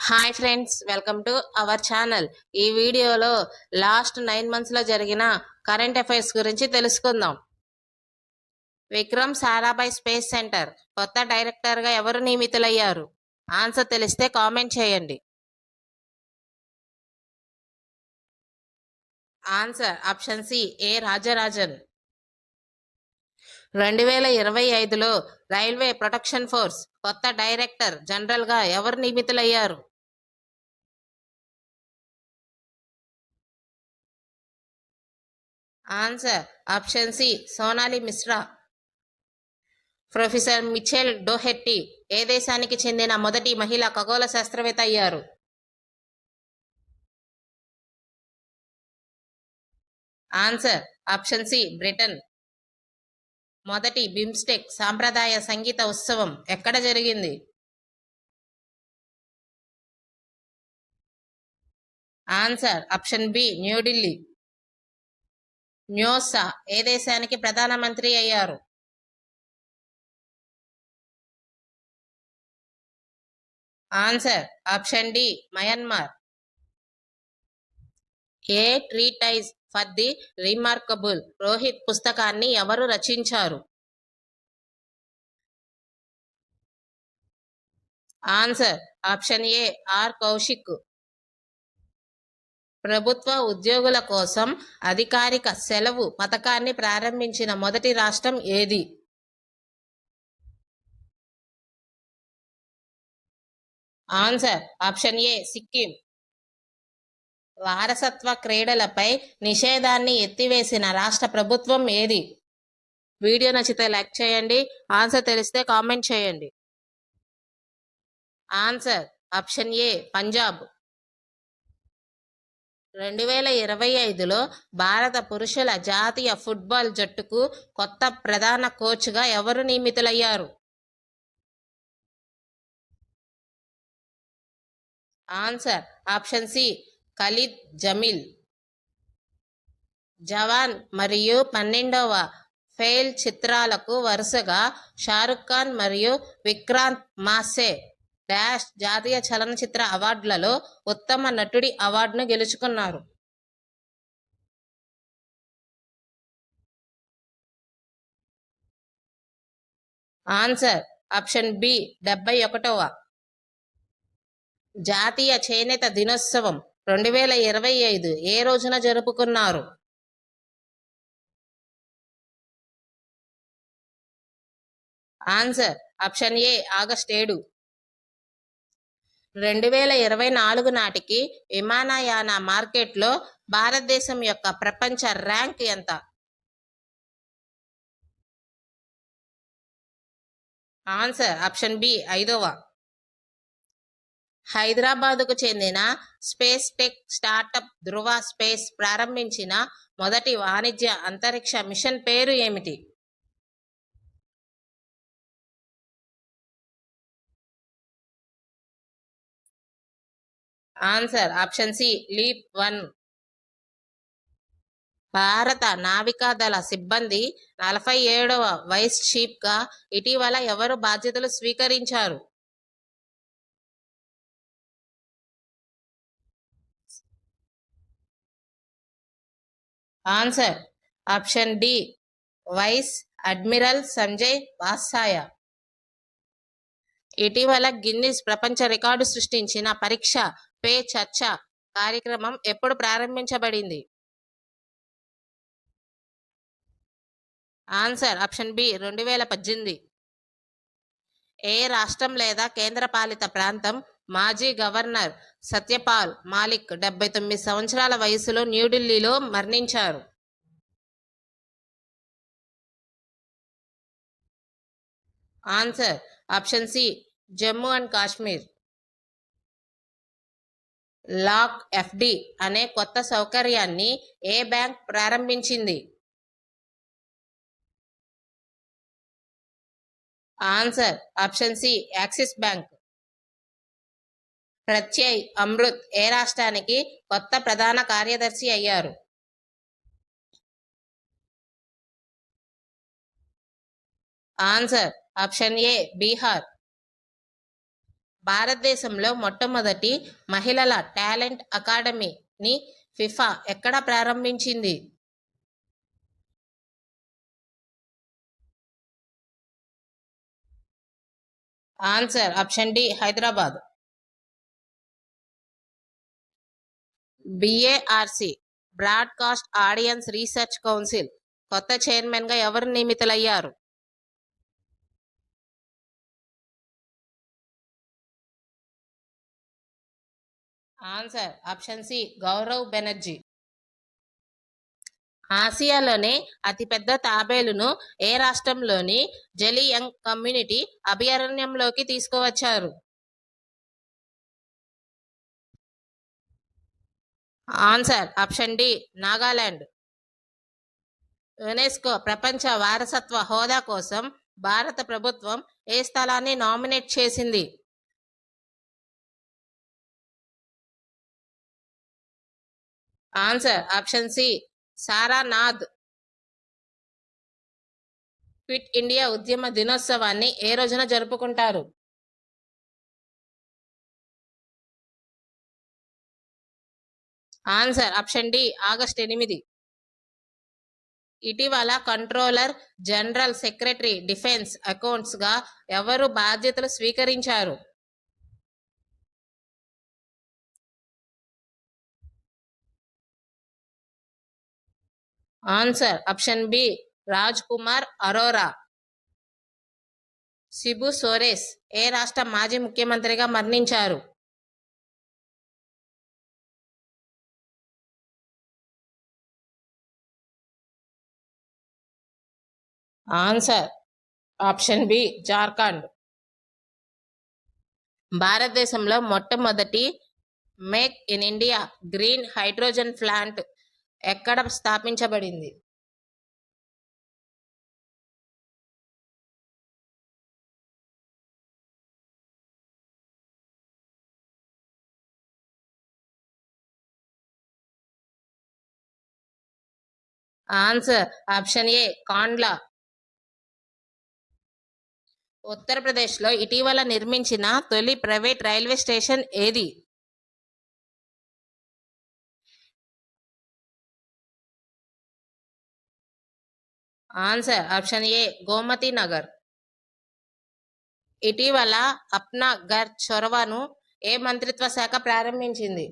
Hi friends, welcome to our channel. ఈ వీడియోలో last 9 months లో జరిగిన కరెంట్ అఫైర్స్ గురించి తెలుసుకుందాం. విక్రమ్ సారాభాయ్ స్పేస్ సెంటర్ కొత్త డైరెక్టర్గా ఎవరు నియమితులయ్యారు? ఆన్సర్ తెలిస్తే కామెంట్ చేయండి. Answer option C, A Rajarajan. 2025లో రైల్వే ప్రొటెక్షన్ ఫోర్స్ కొత్త డైరెక్టర్ జనరల్గా ఎవరు నియమితులయ్యారు? Answer option C, Sonali Mishra. Professor Michelle డోహెట్టి ఏ దేశానికి చెందిన మొదటి మహిళా ఖగోళ శాస్త్రవేత్త అయ్యారు? Answer option C, Britain. మొదటి బిమ్స్టెక్ సాంప్రదాయ సంగీత ఉత్సవం ఎక్కడ జరిగింది? Answer option B, New Delhi. Nyo Saw ఏ దేశానికి ప్రధానమంత్రి అయ్యారు? Answer option D, Myanmar. A treatise for the remarkable Rohit పుస్తకాన్ని ఎవరు రచించారు? Answer option A, are Kaushik. ప్రభుత్వ ఉద్యోగుల కోసం అధికారిక సెలవు పథకాన్ని ప్రారంభించిన మొదటి రాష్ట్రం ఏది? ఆన్సర్ ఆప్షన్ ఏ, సిక్కిం. వారసత్వ క్రీడలపై నిషేధాన్ని ఎత్తివేసిన రాష్ట్ర ప్రభుత్వం ఏది? వీడియో నచ్చితే లైక్ చేయండి. ఆన్సర్ తెలిస్తే కామెంట్ చేయండి. Answer option A, Punjab. 2025లో భారత పురుషుల జాతీయ ఫుట్బాల్ జట్టుకు కొత్త ప్రధాన కోచ్గా ఎవరు నియమితులయ్యారు? Answer option C, Khalid Jamil. Jawan మరియు 12వ ఫెయిల్ చిత్రాలకు వరుసగా షారుఖ్ ఖాన్ మరియు విక్రాంత్ మాసే డాష్ జాతీయ చలనచిత్ర అవార్డులలో ఉత్తమ నటుడి అవార్డును గెలుచుకున్నారు. ఆన్సర్ ఆప్షన్ బి, 71వ. జాతీయ చేనేత దినోత్సవం 2025 ఏ రోజున జరుపుకున్నారు? ఆన్సర్ ఆప్షన్ ఏ, ఆగస్ట్ 7. 2024 నాటికి విమానయాన మార్కెట్లో భారతదేశం యొక్క ప్రపంచ ర్యాంక్ ఎంత? ఆన్సర్ ఆప్షన్ బి, 5వ. హైదరాబాదుకు చెందిన space tech startup Dhruva Space ప్రారంభించిన మొదటి వాణిజ్య అంతరిక్ష మిషన్ పేరు ఏమిటి? Answer option C, leap 1. భారత నావికాదళ సిబ్బంది 47వ వైస్ చీఫ్గా ఇటీవల ఎవరు బాధ్యతలు స్వీకరించారు? Answer option D, vice admiral Sanjay Vatsaya. ఇటీవల గిన్నిస్ ప్రపంచ రికార్డు సృష్టించిన పరీక్ష పే చర్చ కార్యక్రమం ఎప్పుడు ప్రారంభించబడింది? Answer option B, 2018. ఏ రాష్ట్రం లేదా కేంద్రపాలిత ప్రాంతం మాజీ గవర్నర్ సత్యపాల్ మాలిక్ 79 సంవత్సరాల వయసులో న్యూఢిల్లీలో మరణించారు? Answer option C, Jammu and Kashmir. Lock FD అనే కొత్త సౌకర్యాన్ని ఏ బ్యాంక్ ప్రారంభించింది? Answer option C, Axis bank. Pratyaya Amrit ఏ రాష్ట్రానికి కొత్త ప్రధాన కార్యదర్శి అయ్యారు? Answer option A, Bihar. భారతదేశంలో మొట్టమొదటి మహిళల టాలెంట్ అకాడమీని ఫిఫా ఎక్కడ ప్రారంభించింది? Answer option D Hyderabad. BARC broadcast audience research council కొత్త చైర్మన్ గా ఎవరు నియమితులయ్యారు? Answer option C Gaurav Banerjee. ఆసియాలోనే అతిపెద్ద తాబేలును ఏ రాష్ట్రంలోని జలియంగ్ కమ్యూనిటీ అభయారణ్యంలోకి తీసుకువచ్చారు? Answer option D Nagaland. UNESCO ప్రపంచ వారసత్వ హోదా కోసం భారత ప్రభుత్వం ఏ స్థలాన్ని నామినేట్ చేసింది? Answer option C Sarnath. Quit India ఉద్యమ దినోత్సవాన్ని ఏ రోజున జరుపుకుంటారు? Answer option D August 8. ఇటీవల controller general secretary defence accounts గా ఎవరు బాధ్యతలు స్వీకరించారు? Answer option B Raj Kumar Arora. Shibu Soren ఏ రాష్ట్ర మాజీ ముఖ్యమంత్రిగా మరణించారు? Answer option B Jharkhand. భారతదేశంలో మొట్టమొదటి make in India green hydrogen plant ఎక్కడ స్థాపించబడింది? Answer option A Kandla. ఉత్తరప్రదేశ్లో ఇటీవల నిర్మించిన తొలి ప్రైవేట్ రైల్వే స్టేషన్ ఏది? Answer option A Gomti Nagar. ఇటీవల అప్నా ఘర్ చొరవను ఏ మంత్రిత్వ శాఖ ప్రారంభించింది?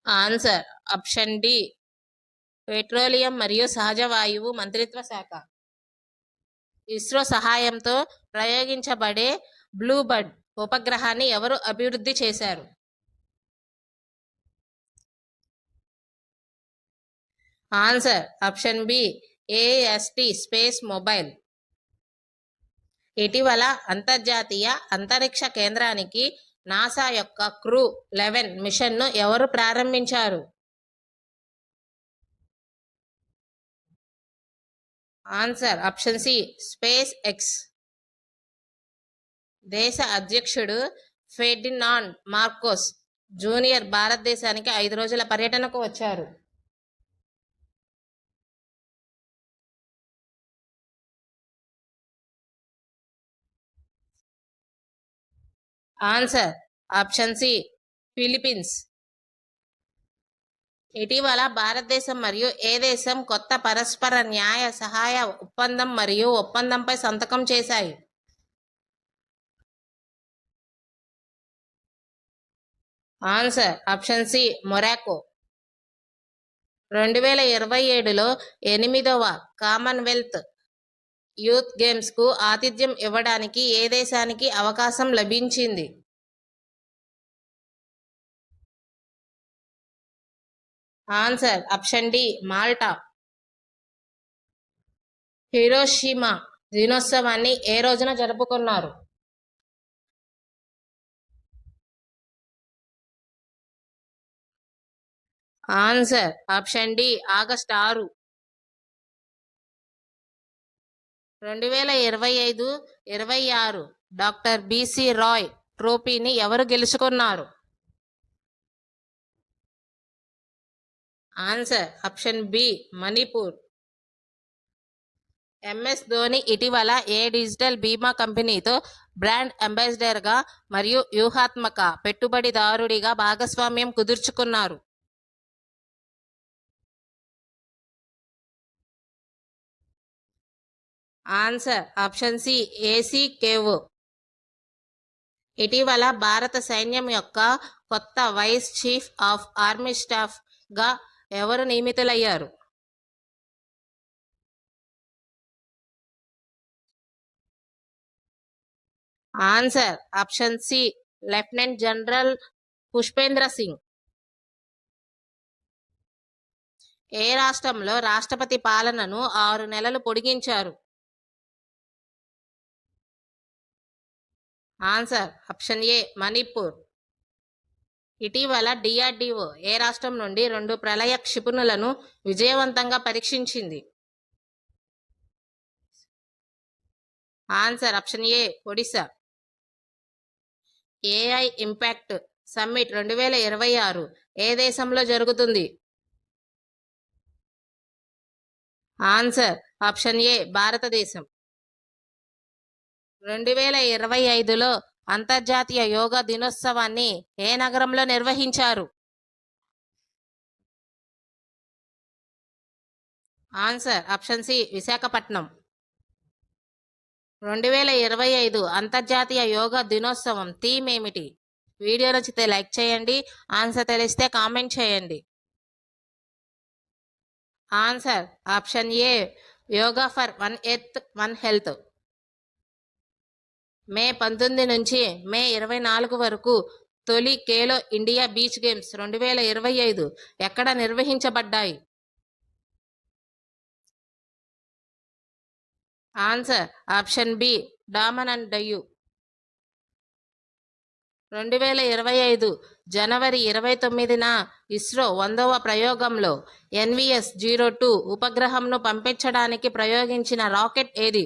ఆన్సర్ ఆప్షన్ డి పెట్రోలియం మరియు సహజ వాయువు మంత్రిత్వ శాఖ. ఇస్రో సహాయంతో ప్రయోగించబడే బ్లూబర్డ్ ఉపగ్రహాన్ని ఎవరు అభివృద్ధి చేశారు? Answer option B AST space mobile. ఇటీవల అంతర్జాతీయ అంతరిక్ష కేంద్రానికి నాసా యొక్క క్రూ 11 మిషన్ను ఎవరు ప్రారంభించారు? Answer option C SpaceX. దేశ అధ్యక్షుడు ఫెర్డినాండ్ మార్కోస్ జూనియర్ భారతదేశానికి 5 రోజుల పర్యటనకు వచ్చారు. Answer option C Philippines. ఇటీవల భారతదేశం మరియు ఏ దేశం కొత్త పరస్పర న్యాయ సహాయ ఒప్పందం మరియు ఒప్పందంపై సంతకం చేశాయి? Answer option C Morocco. 2027లో 8వ కామన్వెల్త్ యూత్ గేమ్స్ కు ఆతిథ్యం ఇవ్వడానికి ఏ దేశానికి అవకాశం లభించింది? Answer option D Malta. Hiroshima దినోత్సవాన్ని ఏ రోజున జరుపుకున్నారు? Answer option D August 6. 2025-26 doctor BC Roy ట్రోఫీని ఎవరు గెలుచుకున్నారు? Answer option B Manipur. MS Dhoni ఇటీవల ఏ డిజిటల్ బీమా కంపెనీతో బ్రాండ్ అంబాసిడర్గా మరియు వ్యూహాత్మక పెట్టుబడిదారుడిగా భాగస్వామ్యం కుదుర్చుకున్నారు? Answer option C ACKO. ఇటీవల భారత సైన్యం యొక్క కొత్త vice chief of army staff గా ఎవరు నియమితులయ్యారు? Answer option C lieutenant general Pushpendra Singh. ఏ రాష్ట్రంలో రాష్ట్రపతి పాలనను 6 నెలలు పొడిగించారు? Answer option A Manipur. ఇటీవల డిఆర్డిఓ ఏ రాష్ట్రం నుండి 2 ప్రళయ క్షిపణులను విజయవంతంగా పరీక్షించింది? Answer option A Odisha. AI impact summit 2026 ఏ దేశంలో జరుగుతుంది? ఆన్సర్ ఆప్షన్ ఏ భారతదేశం. 2025లో అంతర్జాతీయ యోగా దినోత్సవాన్ని ఏ నగరంలో నిర్వహించారు? Answer option C Visakhapatnam. 2025 అంతర్జాతీయ యోగా దినోత్సవం థీమ్ ఏమిటి? వీడియో నచ్చితే లైక్ చేయండి, ఆన్సర్ తెలిస్తే కామెంట్ చేయండి. Answer option A yoga for one earth one health. May 19 నుంచి మే 24 వరకు తొలి ఖేలో ఇండియా బీచ్ గేమ్స్ 2025 ఎక్కడ నిర్వహించబడ్డాయి? Answer option B Daman and Diu. 2025 జనవరి 29న ఇస్రో 100వ ప్రయోగంలో NVS-02 ఉపగ్రహంను పంపించడానికి ప్రయోగించిన రాకెట్ ఏది?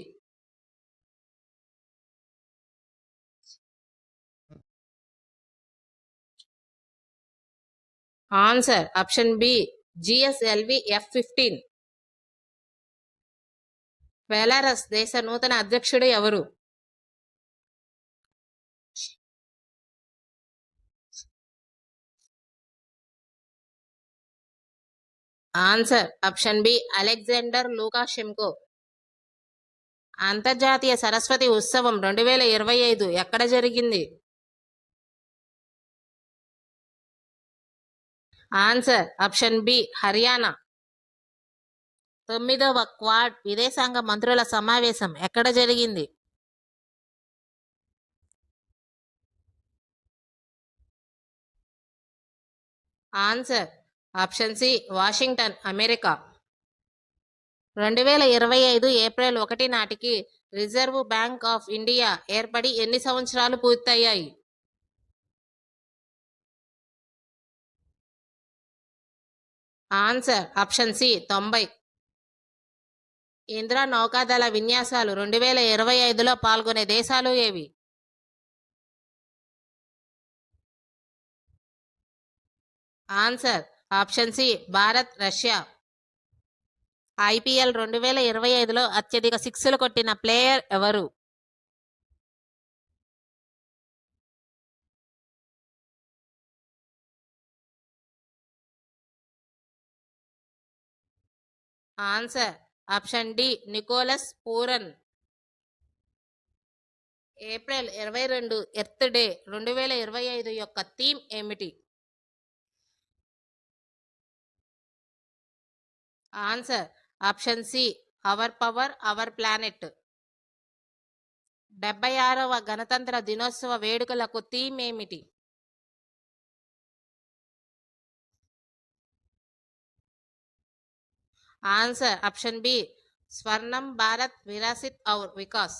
Answer option B GSLV F-15. Belarus దేశ నూతన అధ్యక్షుడు ఎవరు? Answer option B Alexander Lukashenko. అంతర్జాతీయ సరస్వతి ఉత్సవం 2025 ఎక్కడ జరిగింది? Answer option B Haryana. 9వ క్వాడ్ విదేశాంగ మంత్రుల సమావేశం ఎక్కడ జరిగింది? Answer option C Washington, America. 2025 April 1 నాటికి రిజర్వ్ బ్యాంక్ ఆఫ్ ఇండియా ఏర్పడి ఎన్ని సంవత్సరాలు పూర్తయ్యాయి? Answer option C 90. ఇంద్ర నౌకాదళ విన్యాసాలు 2025లో పాల్గొనే దేశాలు ఏవి? Answer option C Bharat, Russia. IPL 2025లో అత్యధిక సిక్స్లు కొట్టిన ప్లేయర్ ఎవరు? Answer option D Nicholas Pooran. April 22 earth day 2025 యొక్క థీమ్ ఏమిటి? Answer option C our power our planet. 76వ గణతంత్ర దినోత్సవ వేడుకలకు థీమ్ ఏమిటి? ఆన్సర్ ఆప్షన్ బి స్వర్ణం భారత్ విరాసిత్ ఔర్ వికాస్.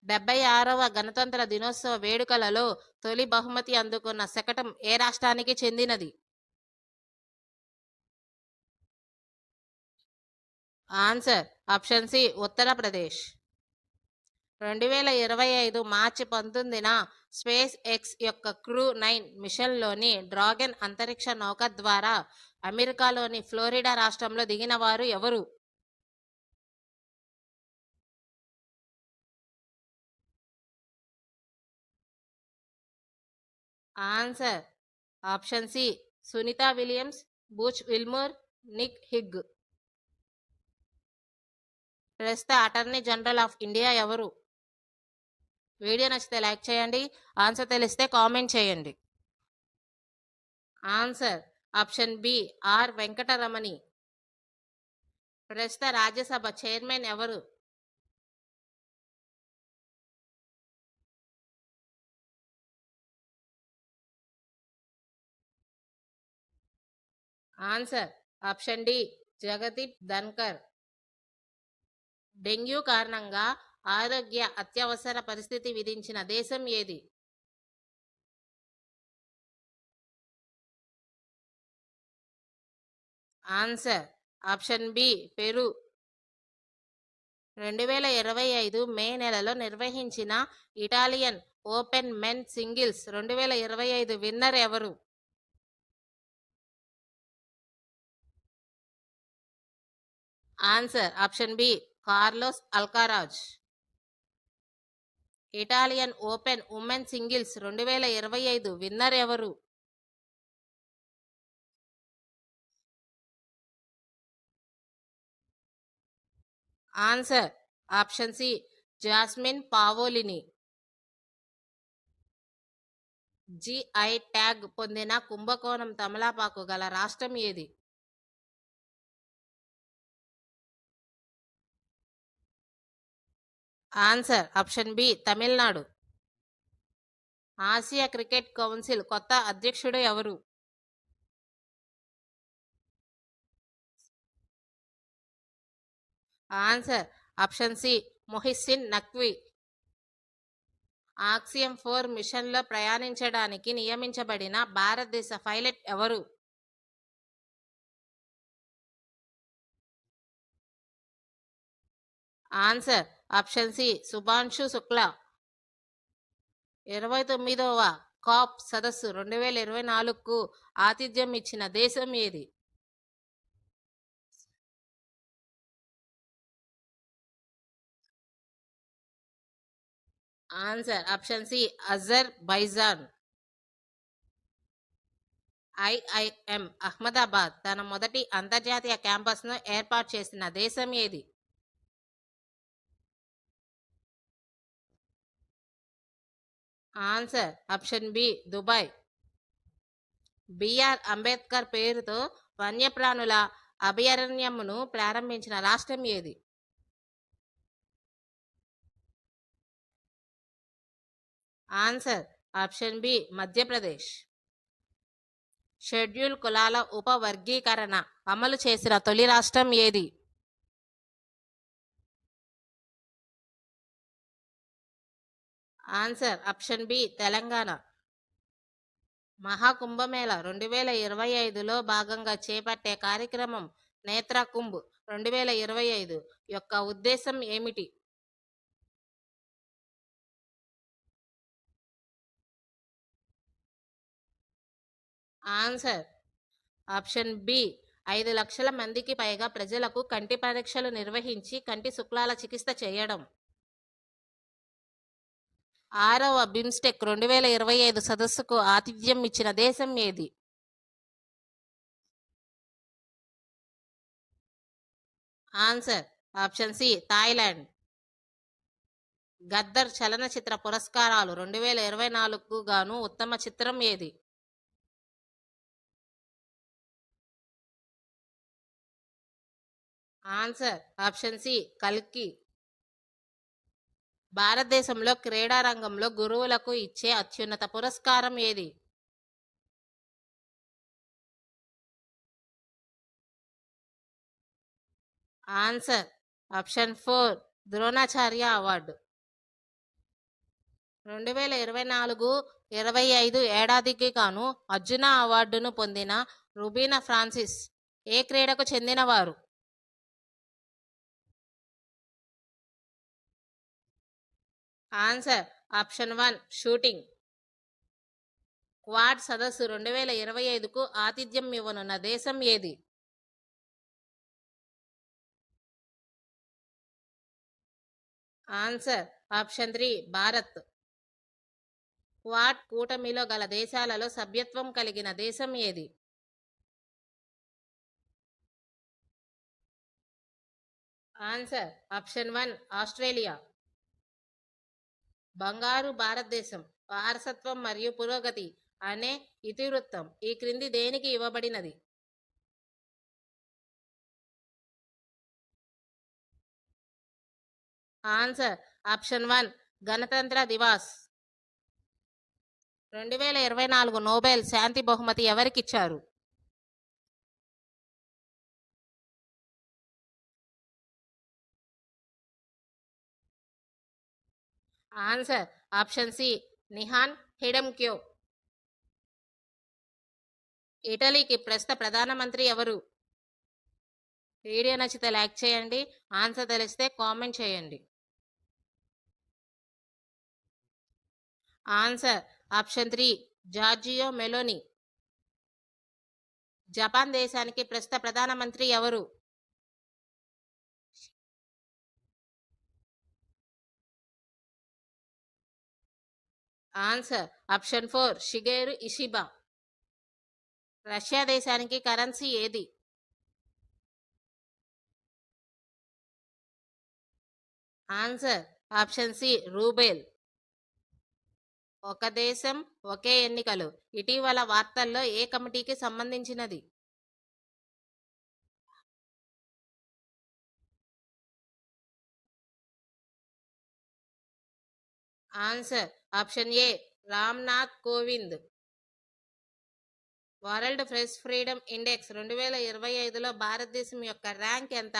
76వ గణతంత్ర దినోత్సవ వేడుకలలో తొలి బహుమతి అందుకున్న శకటం ఏ రాష్ట్రానికి చెందినది? Answer option C Uttar Pradesh. 2025 మార్చి 19న స్పేస్ ఎక్స్ యొక్క క్రూ 9 మిషన్లోని డ్రాగన్ అంతరిక్ష నౌక ద్వారా అమెరికాలోని ఫ్లోరిడా రాష్ట్రంలో దిగిన వారు ఎవరు? Answer option C Sunita Williams, Butch Wilmore, Nick Hague. ప్రస్తుత అటార్నీ జనరల్ ఆఫ్ ఇండియా ఎవరు? వీడియో నచ్చితే లైక్ చేయండి. ఆన్సర్ తెలిస్తే కామెంట్ చేయండి. Answer option B R Venkataramani. ప్రస్తుత రాజ్యసభ చైర్మన్ ఎవరు? Answer option D Jagdeep Dhankhar. Dengue కారణంగా ఆరోగ్య అత్యవసర పరిస్థితి విధించిన దేశం ఏది? Answer option B Peru. 2025 May నెలలో నిర్వహించిన Italian open men singles 2025 winner ఎవరు? Answer option B Carlos Alcaraz. Italian open women singles 2025 winner ఎవరు? Answer option C Jasmine Paolini. GI tag పొందిన కుంభకోణం తమలపాకు గల రాష్ట్రం ఏది? Answer option B Tamil Nadu. Asia cricket council కొత్త అధ్యక్షుడు ఎవరు? Answer option C Mohsin Naqvi. Axiom 4 మిషన్లో ప్రయాణించడానికి నియమించబడిన భారతదేశ పైలట్ ఎవరు? Answer option C Shubhanshu Shukla. 29వ COP సదస్సు 2024కు ఆతిథ్యం ఇచ్చిన దేశం ఏది? Answer option C Azerbaijan. IIM Ahmedabad తన మొదటి అంతర్జాతీయ క్యాంపస్ను ఏర్పాటు చేసిన దేశం ఏది? Answer option B Dubai. BR Ambedkar పేరుతో వన్యప్రాణుల అభయారణ్యంను ప్రారంభించిన రాష్ట్రం ఏది? Answer option B Madhya Pradesh. Schedule కులాల ఉపవర్గీకరణ అమలు చేసిన తొలి రాష్ట్రం ఏది? Answer option B Telangana. Maha Kumbh Mela 2025లో భాగంగా చేపట్టే కార్యక్రమం నేత్రకుంభ్ 2025 యొక్క ఉద్దేశం ఏమిటి? ఆన్సర్ ఆప్షన్ బి 5 లక్షల మందికి పైగా ప్రజలకు కంటి పరీక్షలు నిర్వహించి కంటి శుక్లాల చికిత్స చేయడం. 6వ బిమ్స్టెక్ 2025 సదస్సుకు ఆతిథ్యం ఇచ్చిన దేశం ఏది? Answer option C Thailand. Gaddar చలనచిత్ర పురస్కారాలు 2024కు గాను ఉత్తమ చిత్రం ఏది? ఆన్సర్ ఆప్షన్ సి కల్కి. భారతదేశంలో క్రీడా రంగంలో గురువులకు ఇచ్చే అత్యున్నత పురస్కారం ఏది? Answer option 4 Dronacharya award. 2024-25 ఏడాదికి గాను అర్జున అవార్డును పొందిన రుబీనా ఫ్రాన్సిస్ ఏ క్రీడకు చెందినవారు? Answer option 1 shooting. క్వాడ్ సదస్సు 2025కు ఆతిథ్యం ఇవ్వనున్న దేశం ఏది? Answer option 3 Bharat. క్వాడ్ కూటమిలో గల దేశాలలో సభ్యత్వం కలిగిన దేశం ఏది? Answer option 1 Australia. బంగారు భారతదేశం వారసత్వం మరియు పురోగతి అనే ఇతివృత్తం ఈ క్రింది దేనికి ఇవ్వబడినది? ఆన్సర్ ఆప్షన్ 1 గణతంత్ర దివాస్. 2024 నోబెల్ శాంతి బహుమతి ఎవరికిచ్చారు? Answer option C Nihon Hidankyo. ఇటలీకి ప్రస్తుత ప్రధానమంత్రి ఎవరు? వీడియో నచ్చితే లైక్ చేయండి. ఆన్సర్ తెలిస్తే కామెంట్ చేయండి. Answer option 3 Giorgia Meloni. Japan దేశానికి ప్రస్తుత ప్రధానమంత్రి ఎవరు? Answer option 4 Shigeru Ishiba. Russia దేశానికి కరెన్సీ ఏది? Answer option C rouble. ఒక దేశం ఒకే ఎన్నికలు ఇటీవల వార్తల్లో ఏ కమిటీకి సంబంధించినది? Answer option A Ram Nath Kovind. World press freedom index 2025లో భారతదేశం యొక్క ర్యాంక్ ఎంత?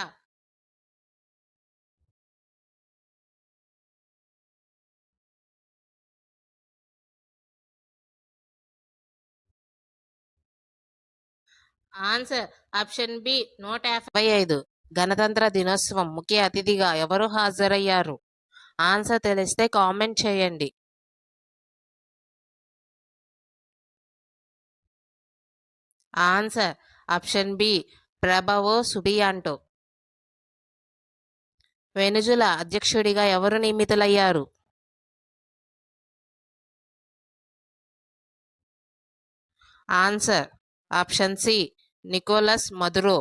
Answer option B 155. గణతంత్ర దినోత్సవం ముఖ్య అతిథిగా ఎవరు హాజరయ్యారు? ఆన్సర్ తెలిస్తే కామెంట్ చేయండి. Answer option B Prabowo Subianto. Venezuela అధ్యక్షుడిగా ఎవరు నియమితులయ్యారు? Answer option C Nicolas Maduro.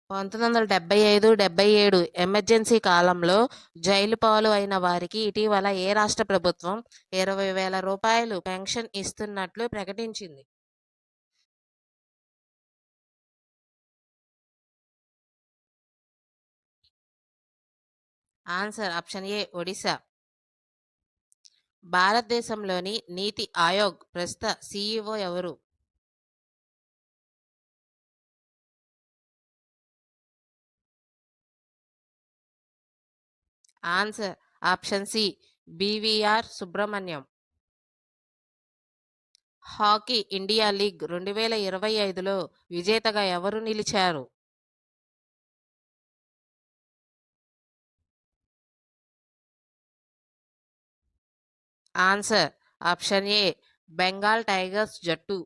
1975-77 emergency కాలంలో జైలు పాలు అయిన వారికి ఇటీవల ఏ రాష్ట్ర ప్రభుత్వం 20,000 రూపాయలు పెన్షన్ ఇస్తున్నట్లు ప్రకటించింది? Answer option A Odisha. భారతదేశంలోని నీతి ఆయోగ్ ప్రస్తుత సిఇఓ ఎవరు? Answer option C BVR Subrahmanyam. Hockey India league 2025లో విజేతగా ఎవరు నిలిచారు? Answer option A Bengal tigers జట్టు.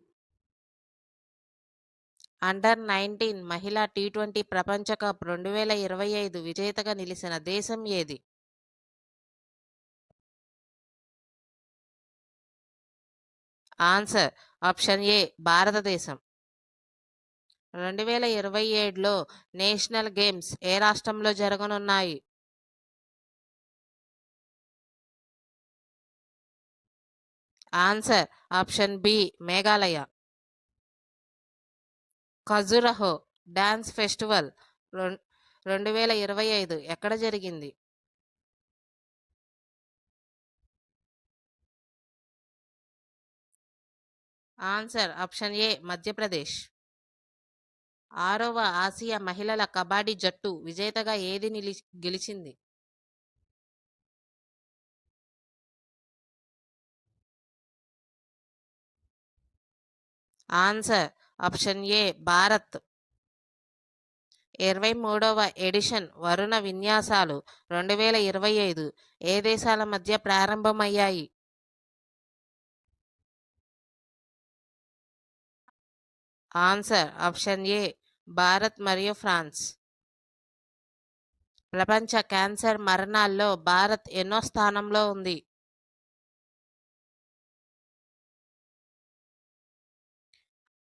అండర్-19 మహిళా టీ20 ప్రపంచ కప్ 2025 విజేతగా నిలిచిన దేశం ఏది? ఆన్సర్ ఆప్షన్ ఏ భారతదేశం. 2027లో నేషనల్ గేమ్స్ ఏ రాష్ట్రంలో జరగనున్నాయి? Answer option B Meghalaya. Khajuraho dance festival 2025 ఎక్కడ జరిగింది? Answer option A Madhya Pradesh. 6వ ఆసియా మహిళల కబడ్డీ జట్టు విజేతగా ఏది గెలిచింది? Answer option A Bharat. 23వ ఎడిషన్ వరుణ విన్యాసాలు 2025 ఏ దేశాల మధ్య ప్రారంభమయ్యాయి? ఆన్సర్ ఆప్షన్ ఏ భారత్ మరియు ఫ్రాన్స్. ప్రపంచ క్యాన్సర్ మరణాల్లో భారత్ ఎన్నో స్థానంలో ఉంది?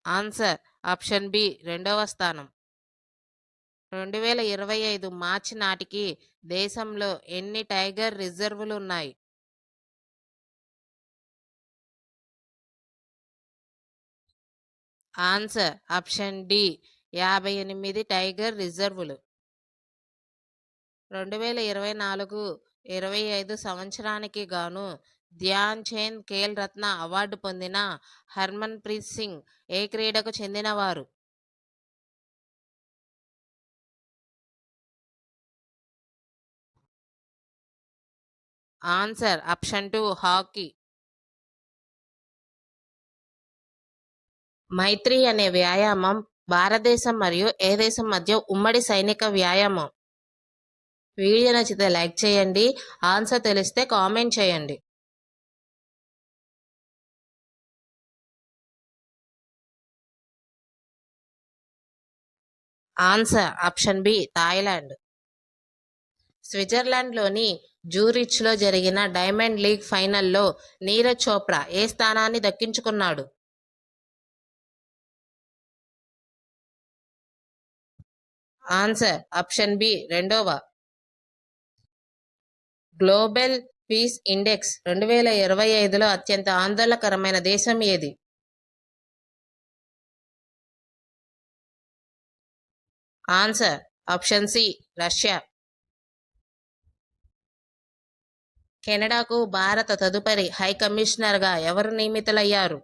ఆన్సర్ ఆప్షన్ బి రెండవ స్థానం. 2025 మార్చి నాటికి దేశంలో ఎన్ని టైగర్ రిజర్వులు ఉన్నాయి? ఆన్సర్ ఆప్షన్ డి 58 టైగర్ రిజర్వులు. 2024-25 సంవత్సరానికి గాను ధ్యాన్ చంద్ ఖేల్ రత్న అవార్డు పొందిన హర్మన్ ప్రీత్ సింగ్ ఏ క్రీడకు చెందినవారు? Answer option 2 hockey. మైత్రి అనే వ్యాయామం భారతదేశం మరియు ఏ దేశం మధ్య ఉమ్మడి సైనిక వ్యాయామం? వీడియో నచ్చితే లైక్ చేయండి. ఆన్సర్ తెలిస్తే కామెంట్ చేయండి. Answer option B Thailand. స్విట్జర్లాండ్లోని జూరిచ్లో జరిగిన డైమండ్ లీగ్ ఫైనల్లో నీరజ్ చోప్రా ఏ స్థానాన్ని దక్కించుకున్నాడు? ఆన్సర్ ఆప్షన్ బి రెండవ. గ్లోబల్ పీస్ ఇండెక్స్ 2025లో అత్యంత ఆందోళనకరమైన దేశం ఏది? Answer option C Russia. కెనడాకు భారత తదుపరి హై కమిషనర్గా ఎవరు నియమితులయ్యారు?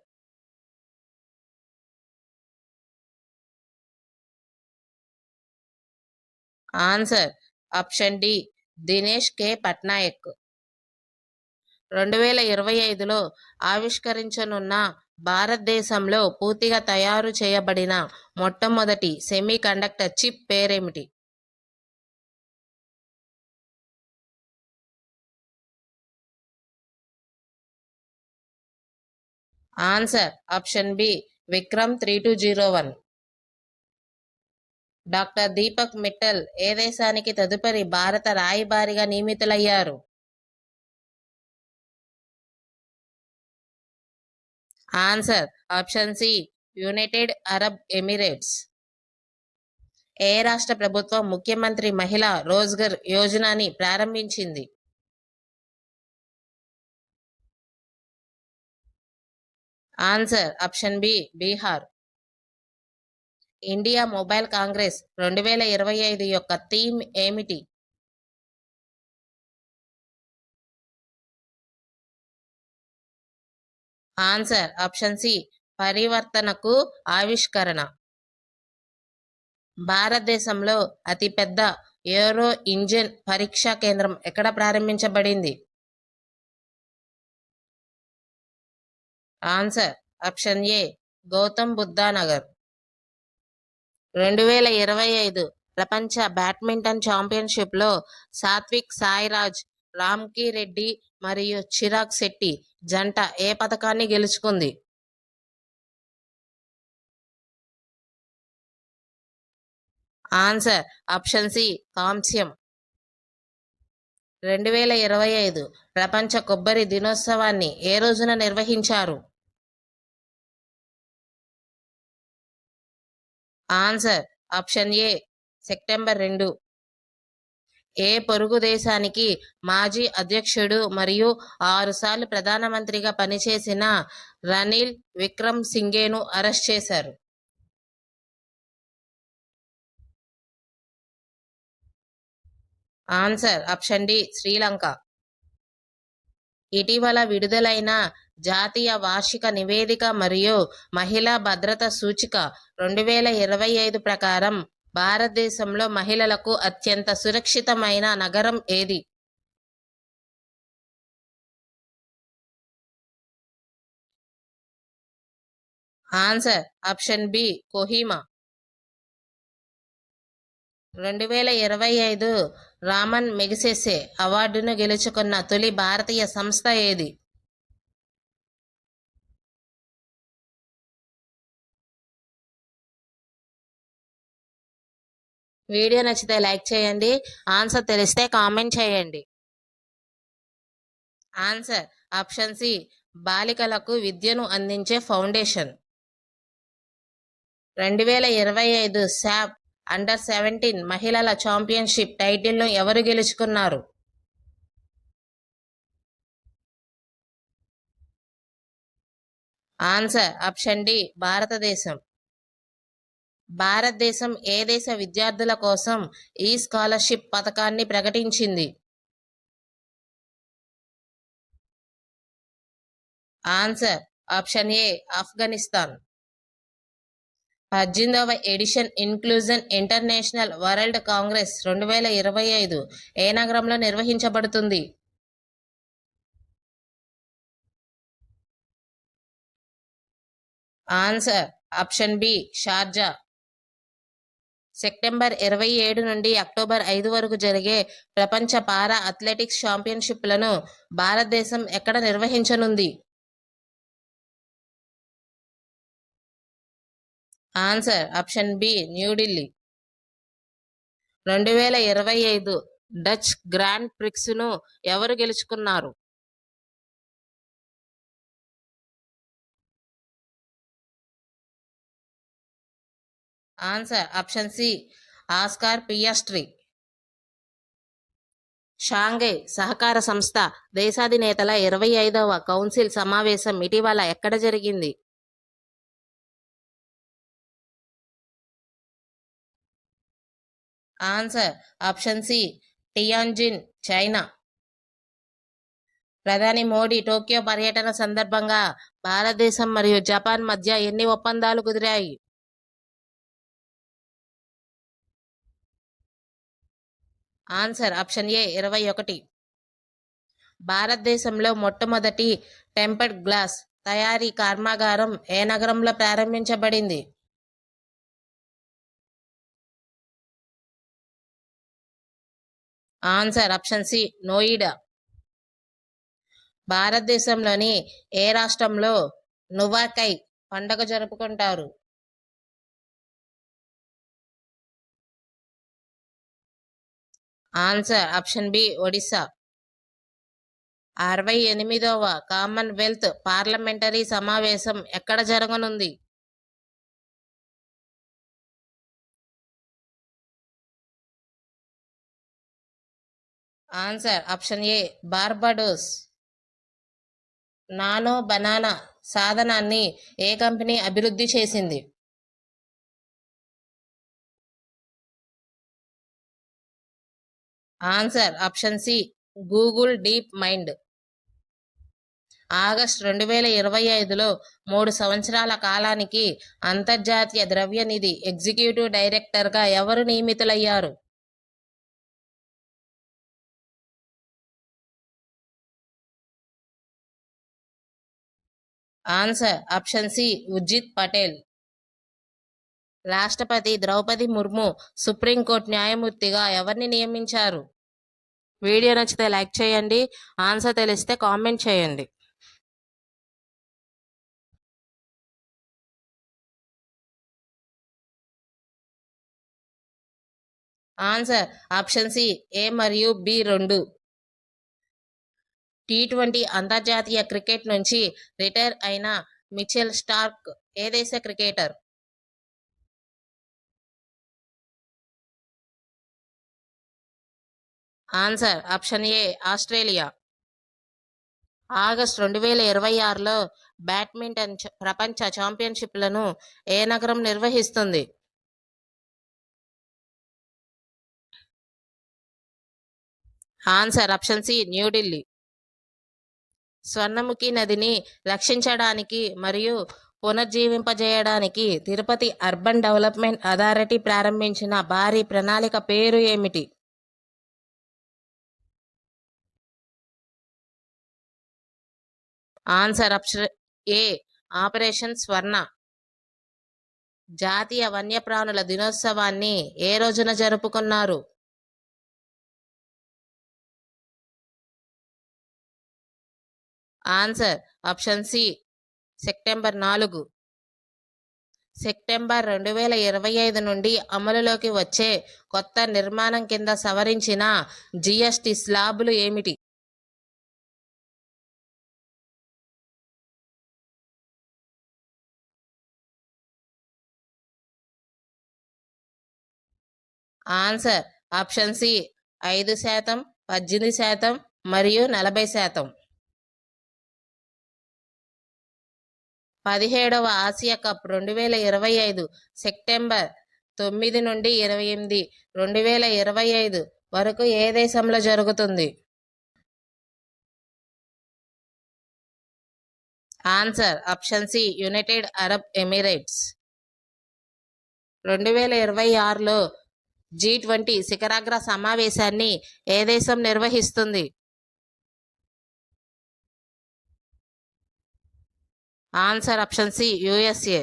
Answer option D Dinesh K Patnaik. 2025లో ఆవిష్కరించనున్న భారతదేశంలో పూర్తిగా తయారు చేయబడిన మొట్టమొదటి సెమీ కండక్టర్ చిప్ పేరేమిటి? Answer option B Vikram 3201. Doctor Deepak Mittal ఏ దేశానికి తదుపరి భారత రాయబారిగా నియమితులయ్యారు? Answer option C United Arab Emirates. ఏ రాష్ట్ర ప్రభుత్వం ముఖ్యమంత్రి మహిళా రోజ్గర్ యోజనని ప్రారంభించింది? Answer option B Bihar. India mobile congress 2025 యొక్క థీమ్ ఏమిటి? ఆన్సర్ ఆప్షన్ సి పరివర్తనకు ఆవిష్కరణ. భారతదేశంలో అతిపెద్ద ఏరో ఇంజిన్ పరీక్షా కేంద్రం ఎక్కడ ప్రారంభించబడింది? Answer option A Gautam Buddha Nagar. 2025 ప్రపంచ బ్యాడ్మింటన్ ఛాంపియన్షిప్లో సాత్విక్ సాయిరాజ్, రామ్కి రెడ్డి మరియు చిరాగ్ శెట్టి జంట ఏ పతకాన్ని గెలుచుకుంది? Answer option C కాంస్యం. 2025 ప్రపంచ కొబ్బరి దినోత్సవాన్ని ఏ రోజున నిర్వహించారు? Answer option A September 2. ఏ పొరుగు దేశానికి మాజీ అధ్యక్షుడు మరియు 6 సార్లు ప్రధానమంత్రిగా పనిచేసిన రనిల్ విక్రమ్ సింఘేను అరెస్ట్ చేశారు? Answer option D Sri Lanka. ఇటీవల విడుదలైన జాతీయ వార్షిక నివేదిక మరియు మహిళా భద్రత సూచిక 2025 ప్రకారం భారతదేశంలో మహిళలకు అత్యంత సురక్షితమైన నగరం ఏది? Answer option B Kohima. 2025 Raman Magsaysay అవార్డును గెలుచుకున్న తొలి భారతీయ సంస్థ ఏది? వీడియో నచ్చితే లైక్ చేయండి. ఆన్సర్ తెలిస్తే కామెంట్ చేయండి. ఆన్సర్ ఆప్షన్ సి బాలికలకు విద్యను అందించే ఫౌండేషన్. 2025 శాప్ అండర్-17 మహిళల ఛాంపియన్షిప్ టైటిల్ను ఎవరు గెలుచుకున్నారు? ఆన్సర్ ఆప్షన్ డి భారతదేశం. భారతదేశం ఏ దేశ విద్యార్థుల కోసం ఈ స్కాలర్షిప్ పథకాన్ని ప్రకటించింది? Answer option A Afghanistan. 18వ edition inclusion international world congress 2025 ఏ నగరంలో నిర్వహించబడుతుంది? Answer option B Sharjah. September 27 నుండి అక్టోబర్ 5 వరకు జరిగే ప్రపంచ పారా అథ్లెటిక్స్ ఛాంపియన్షిప్లను భారతదేశం ఎక్కడ నిర్వహించనుంది? Answer option B New Delhi. 2025 Dutch grand ప్రిక్స్ను ఎవరు గెలుచుకున్నారు? Answer option C Oscar Piastri. Shanghai సహకార సంస్థ దేశాధినేతల 25వ కౌన్సిల్ సమావేశం ఇటీవల ఎక్కడ జరిగింది? Answer option C Tianjin, China. ప్రధాని మోడీ టోక్యో పర్యటన సందర్భంగా భారతదేశం మరియు జపాన్ మధ్య ఎన్ని ఒప్పందాలు కుదిరాయి? ఆన్సర్ ఆప్షన్ ఏ 21. భారతదేశంలో మొట్టమొదటి టెంపర్డ్ గ్లాస్ తయారీ కర్మాగారం ఏ నగరంలో ప్రారంభించబడింది? Answer option C Noida. భారతదేశంలోని ఏ రాష్ట్రంలో నువాఖై పండుగ జరుపుకుంటారు? Answer option B Odisha. 68వ కామన్వెల్త్ పార్లమెంటరీ సమావేశం ఎక్కడ జరగనుంది? Answer option A Barbados. Nano banana సాధనాన్ని ఏ కంపెనీ అభివృద్ధి చేసింది? Answer option C Google DeepMind. August 2025లో 3 సంవత్సరాల కాలానికి అంతర్జాతీయ ద్రవ్య నిధి ఎగ్జిక్యూటివ్ డైరెక్టర్గా ఎవరు నియమితులయ్యారు? Answer option C Urjit Patel. రాష్ట్రపతి ద్రౌపది ముర్ము సుప్రీంకోర్టు న్యాయమూర్తిగా ఎవరిని నియమించారు? వీడియో నచ్చితే లైక్ చేయండి. ఆన్సర్ తెలిస్తే కామెంట్ చేయండి. ఆన్సర్ ఆప్షన్ సి ఏ మరియు బి రెండు. టీ20 అంతర్జాతీయ క్రికెట్ నుంచి రిటైర్ అయిన మిచెల్ స్టార్క్ ఏ దేశ cricketer? Answer option A Australia. August 2026లో బ్యాడ్మింటన్ ప్రపంచ ఛాంపియన్షిప్లను ఏ నగరం నిర్వహిస్తుంది? Answer option C New Delhi. Swarnamukhi నదిని రక్షించడానికి మరియు పునర్జీవింపజేయడానికి తిరుపతి అర్బన్ డెవలప్మెంట్ అథారిటీ ప్రారంభించిన భారీ ప్రణాళిక పేరు ఏమిటి? ఆన్సర్ ఆప్షన్ ఏ ఆపరేషన్ స్వర్ణ. జాతీయ వన్యప్రాణుల దినోత్సవాన్ని ఏ రోజున జరుపుకున్నారు? Answer option C September 4. September 2025 నుండి అమలులోకి వచ్చే కొత్త నిర్మాణం కింద సవరించిన జిఎస్టి స్లాబులు ఏమిటి? ఆన్సర్ ఆప్షన్ సి 5%, 18% మరియు 40%. 17వ ఆసియా కప్ 2025 సెప్టెంబర్ 9 నుండి 28, 2025 వరకు ఏ దేశంలో జరుగుతుంది? Answer option C United Arab Emirates. 2026లో G20 శిఖరాగ్ర సమావేశాన్ని ఏ దేశం నిర్వహిస్తుంది? Answer option C USA.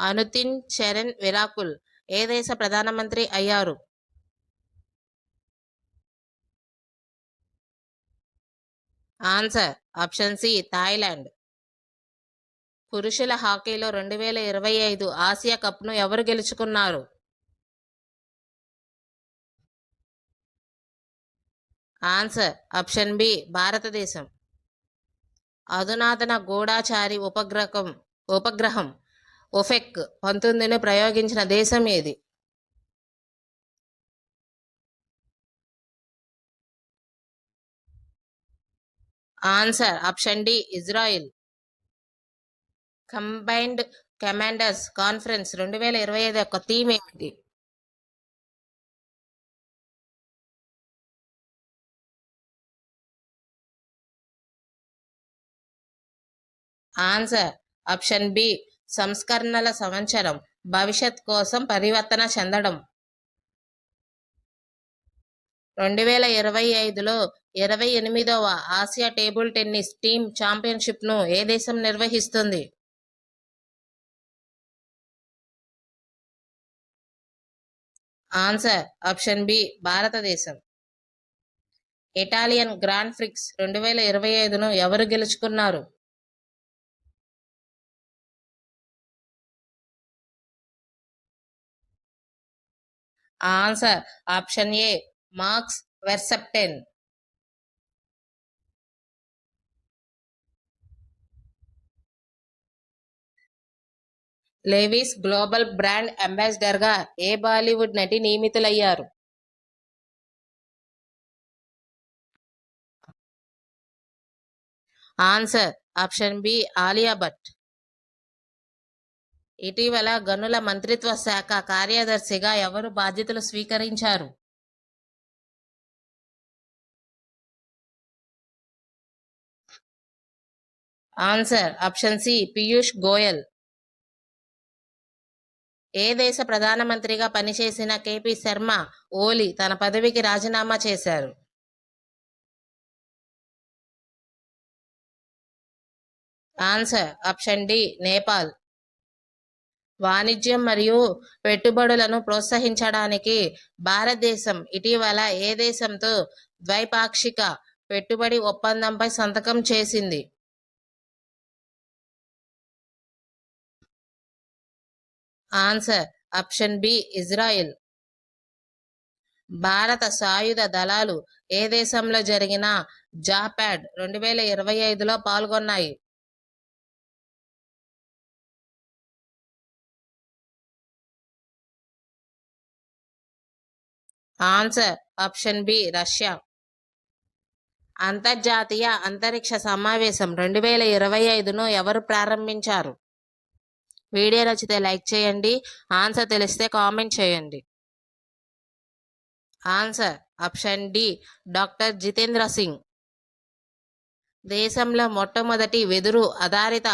Anutin Charnvirakul ఏ దేశ ప్రధానమంత్రి అయ్యారు? Answer option C Thailand. పురుషుల హాకీలో 2025 ఆసియా కప్ను ఎవరు గెలుచుకున్నారు? ఆన్సర్ ఆప్షన్ బి భారతదేశం. అధునాతన గూఢచారి ఉపగ్రహం ఒఫెక్ 19ను ప్రయోగించిన దేశం ఏది? Answer option D Israel. Combined commanders conference 2025 యొక్క థీమ్ ఏమిటి? ఆన్సర్ ఆప్షన్ బి సంస్కరణల సంవత్సరం, భవిష్యత్ కోసం పరివర్తన చెందడం. 2025లో 28వ ఆసియా టేబుల్ టెన్నిస్ టీమ్ ఛాంపియన్షిప్ను ఏ దేశం నిర్వహిస్తుంది? ఆన్సర్ ఆప్షన్ బి భారతదేశం. ఇటాలియన్ గ్రాండ్ ప్రిక్స్ 2025ను ఎవరు గెలుచుకున్నారు? Answer option A Max Verstappen. Levi's global brand అంబాసిడర్గా ఏ బాలీవుడ్ నటి నియమితులయ్యారు? Answer option B Alia Bhatt. ఇటీవల గనుల మంత్రిత్వ శాఖ కార్యదర్శిగా ఎవరు బాధ్యతలు స్వీకరించారు? Answer option C Piyush Goyal. ఏ దేశ ప్రధానమంత్రిగా పనిచేసిన కేపీ శర్మ ఓలీ తన పదవికి రాజీనామా చేశారు? Answer option D Nepal. వాణిజ్యం మరియు పెట్టుబడులను ప్రోత్సహించడానికి భారతదేశం ఇటీవల ఏ దేశంతో ద్వైపాక్షిక పెట్టుబడి ఒప్పందంపై సంతకం చేసింది? Answer option B Israel. భారత సాయుధ దళాలు ఏ దేశంలో జరిగిన జాపాడ్ 2025లో పాల్గొన్నాయి? Answer option B Russia. అంతర్జాతీయ అంతరిక్ష సమావేశం 2025ను ఎవరు ప్రారంభించారు? వీడియో నచ్చితే లైక్ చేయండి. ఆన్సర్ తెలిస్తే కామెంట్ చేయండి. Answer option D doctor Jitendra Singh. దేశంలో మొట్టమొదటి వెదురు ఆధారిత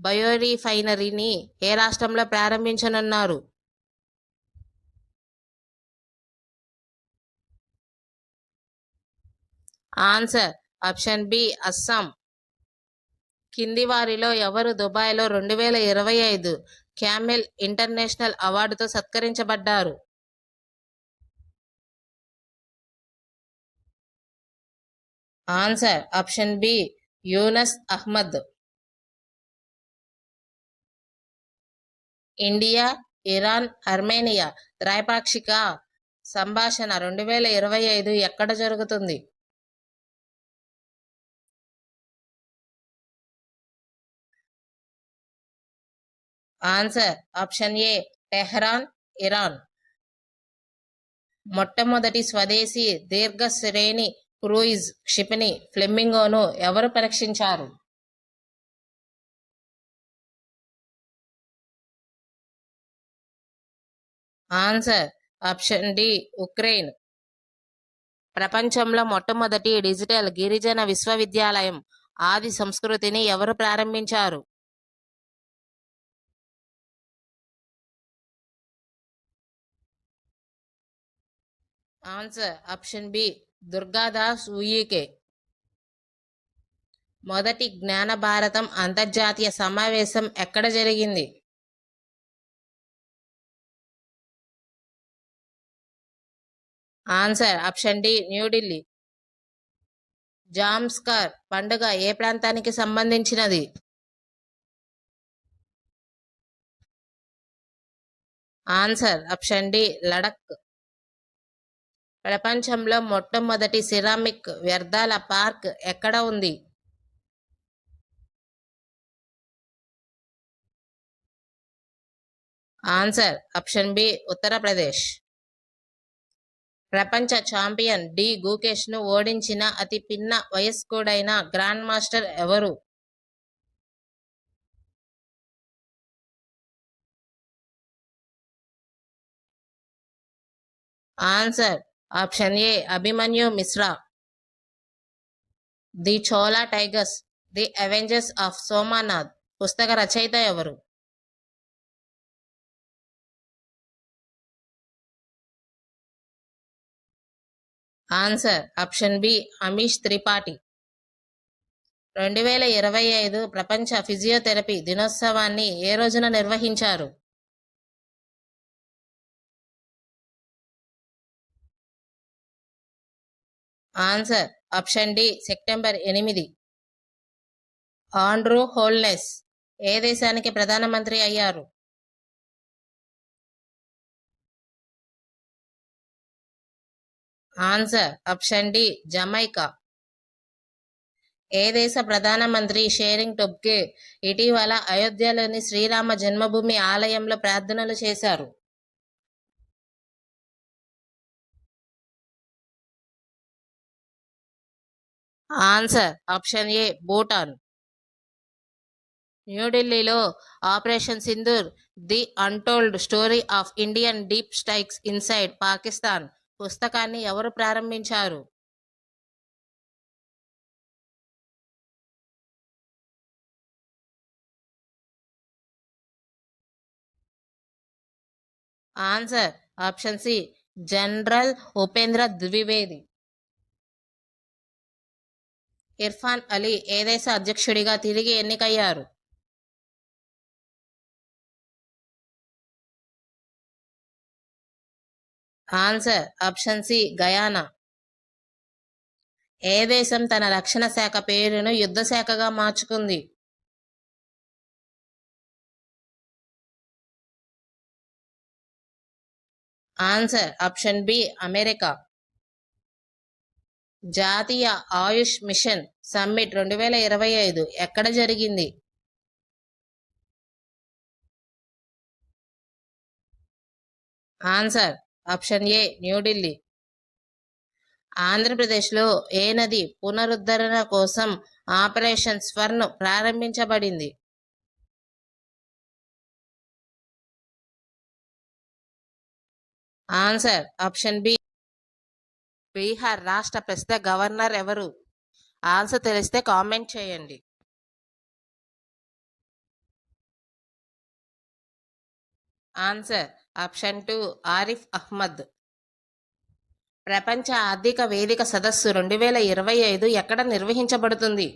బయోరిఫైనరీని ఏ రాష్ట్రంలో ప్రారంభించనున్నారు? Answer option B Assam. కింది వారిలో ఎవరు దుబాయ్లో 2025 క్యామెల్ ఇంటర్నేషనల్ అవార్డుతో సత్కరించబడ్డారు? Answer option B Yunus Ahmed. India, Iran, Armenia ద్వైపాక్షిక సంభాషణ 2025 ఎక్కడ జరుగుతుంది? Answer option A Tehran, Iran. మొట్టమొదటి స్వదేశీ దీర్ఘ శ్రేణి క్రూయిజ్ క్షిపణి ఫ్లెమింగోను ఎవరు పరీక్షించారు? Answer option D Ukraine. ప్రపంచంలో మొట్టమొదటి డిజిటల్ గిరిజన విశ్వవిద్యాలయం ఆది సంస్కృతిని ఎవరు ప్రారంభించారు? Answer option B Durgadas Uikey. మొదటి జ్ఞాన భారతం అంతర్జాతీయ సమావేశం ఎక్కడ జరిగింది? Answer option D New Delhi. Zanskar పండుగ ఏ ప్రాంతానికి సంబంధించినది? Answer option D Ladakh. ప్రపంచంలో మొట్టమొదటి సిరామిక్ వ్యర్థాల పార్క్ ఎక్కడ ఉంది? Answer option B Uttar Pradesh. ప్రపంచ ఛాంపియన్ డి గుకేష్ ను ఓడించిన అతి పిన్న వయస్కుడైన గ్రాండ్ మాస్టర్ ఎవరు? Answer option A Abhimanyu Mishra. The Chola tigers the avengers of Somnath పుస్తక రచయిత ఎవరు? Answer option B Amish Tripathi. 2025 ప్రపంచ ఫిజియోథెరపీ దినోత్సవాన్ని ఏ రోజున నిర్వహించారు? Answer option D September 8. Andrew Holness ఏ దేశానికి ప్రధానమంత్రి అయ్యారు? Answer option D Jamaica. ఏ దేశ ప్రధానమంత్రి షేరింగ్ టొబ్గే ఇటీవల అయోధ్యలోని శ్రీరామ జన్మభూమి ఆలయంలో ప్రార్థనలు చేశారు? Answer option A Bhutan. న్యూఢిల్లీలో operation Sindoor the untold story of Indian deep strikes inside Pakistan పుస్తకాన్ని ఎవరు ప్రారంభించారు? Answer option C general Upendra Dwivedi. Irfaan Ali ఏ దేశ అధ్యక్షుడిగా తిరిగి ఎన్నికయ్యారు? Answer option C Guyana. ఏ దేశం తన రక్షణ శాఖ పేరును యుద్ధ శాఖగా మార్చుకుంది? Answer option B America. జాతీయ ఆయుష్ మిషన్ సమ్మిట్ 2025 ఎక్కడ జరిగింది? Answer option A New Delhi. ఆంధ్రప్రదేశ్లో ఏ నది పునరుద్ధరణ కోసం ఆపరేషన్ స్వర్ణ ప్రారంభించబడింది? ఆన్సర్ ఆప్షన్ బి బీహార్ రాష్ట్ర ప్రస్తుత గవర్నర్ ఎవరు? ఆన్సర్ తెలిస్తే కామెంట్ చేయండి. Answer option 2 Arif Ahmed. ప్రపంచ ఆర్థిక వేదిక సదస్సు 2025 ఎక్కడ నిర్వహించబడుతుంది?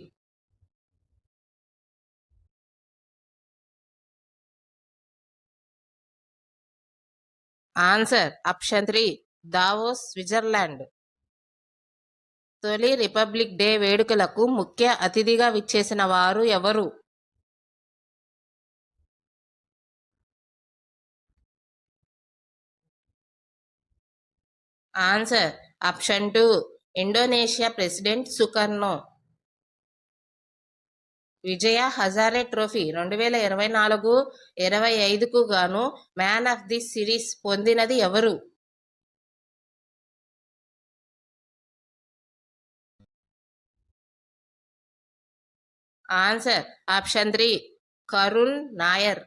Answer option 3 Davos Switzerland. తొలి రిపబ్లిక్ డే వేడుకలకు ముఖ్య అతిథిగా విచ్చేసిన వారు ఎవరు? Answer option 2 Indonesia president Sukarno. Vijay Hazare trophy 2024-25కు గాను మ్యాన్ ఆఫ్ ది సిరీస్ పొందినది ఎవరు? Answer option 3 Karun Nair.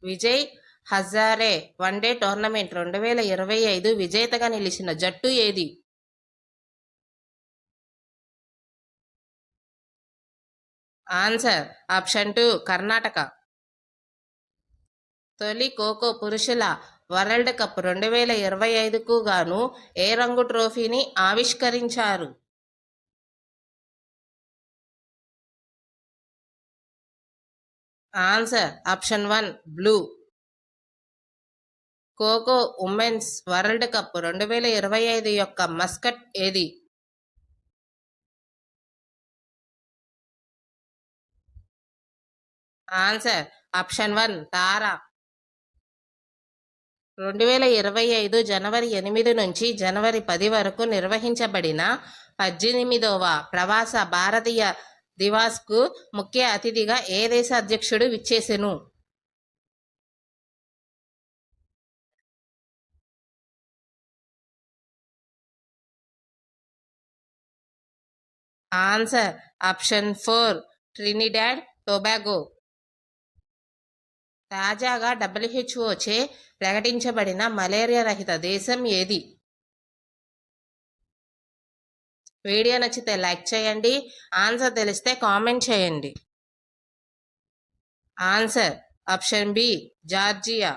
Vijay Hazare one day tournament 2025 విజేతగా నిలిచిన జట్టు ఏది? Answer option 2 Karnataka. తొలి ఖోఖో పురుషుల వరల్డ్ కప్ 2025కు గాను ఏ రంగు ట్రోఫీని ఆవిష్కరించారు? Answer option 1 blue. Kho kho women's world cup 2025 యొక్క మస్కట్ ఏది? ఆన్సర్ ఆప్షన్ 1 తారా. 2025 జనవరి 8 నుంచి జనవరి 10 వరకు నిర్వహించబడిన 18వ ప్రవాస భారతీయ దివాస్కు ముఖ్య అతిథిగా ఏ దేశ అధ్యక్షుడు విచ్చేసెను? Answer option 4 Trinidad Tobago. తాజాగా WHO చే ప్రకటించబడిన మలేరియా రహిత దేశం ఏది? వీడియో నచ్చితే లైక్ చేయండి. ఆన్సర్ తెలిస్తే కామెంట్ చేయండి. Answer option B Georgia.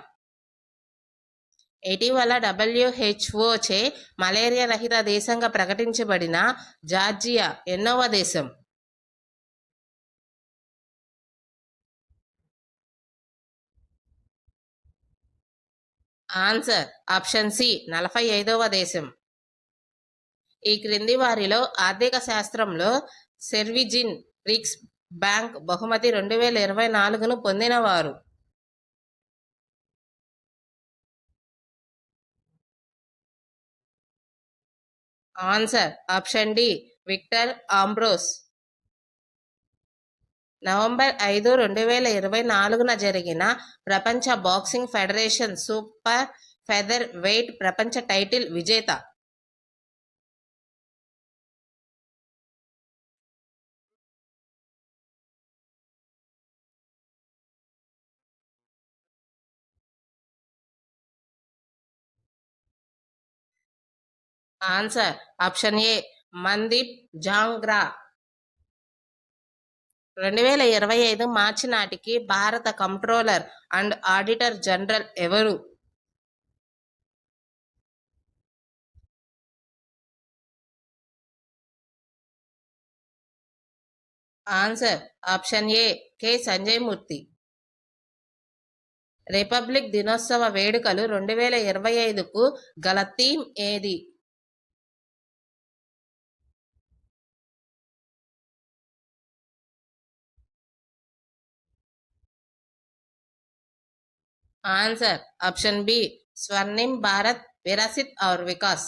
ఇటీవల WHO చే మలేరియా రహిత దేశంగా ప్రకటించబడిన జార్జియా ఎన్నవ దేశం? ఆన్సర్ ఆప్షన్ సి 45వ దేశం. ఈ క్రింది వారిలో ఆర్థిక శాస్త్రంలో సెర్విజిన్ రిక్స్ బ్యాంక్ బహుమతి 2024ను పొందినవారు? Answer option D Victor Ambros. November 5, 2024న జరిగిన ప్రపంచ boxing federation super featherweight ప్రపంచ టైటిల్ విజేత? Answer option A Mandeep Jangra. 2025 మార్చి నాటికి భారత కంప్ట్రోలర్ అండ్ ఆడిటర్ జనరల్ ఎవరు? Answer option A K Sanjay Murthy. Republic దినోత్సవ వేడుకలు 2025కు గల థీమ్ ఏది? Answer option B Swarnim Bharat Virasat ఔర్ వికాస్.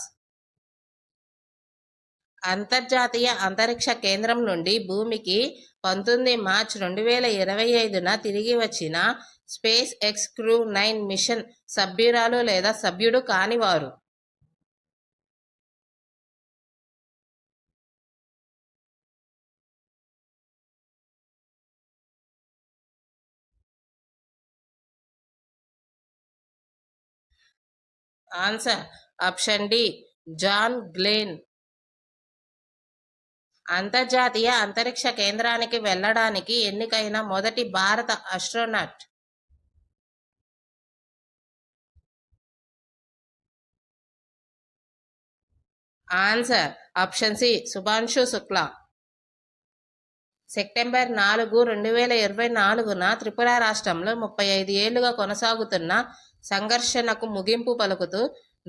అంతర్జాతీయ అంతరిక్ష కేంద్రం నుండి భూమికి 19 మార్చి 2025న తిరిగి వచ్చిన స్పేస్ ఎక్స్ క్రూ 9 మిషన్ సభ్యురాలు లేదా సభ్యుడు కానివారు? Answer option D John Glenn. అంతర్జాతీయ అంతరిక్ష కేంద్రానికి వెళ్ళడానికి ఎన్నికైన మొదటి భారత astronaut? Answer option C Shubhanshu Shukla. September 4, 2024న త్రిపుర రాష్ట్రంలో 35 ఏళ్లుగా కొనసాగుతున్న సంఘర్షణకు ముగింపు పలుకుతూ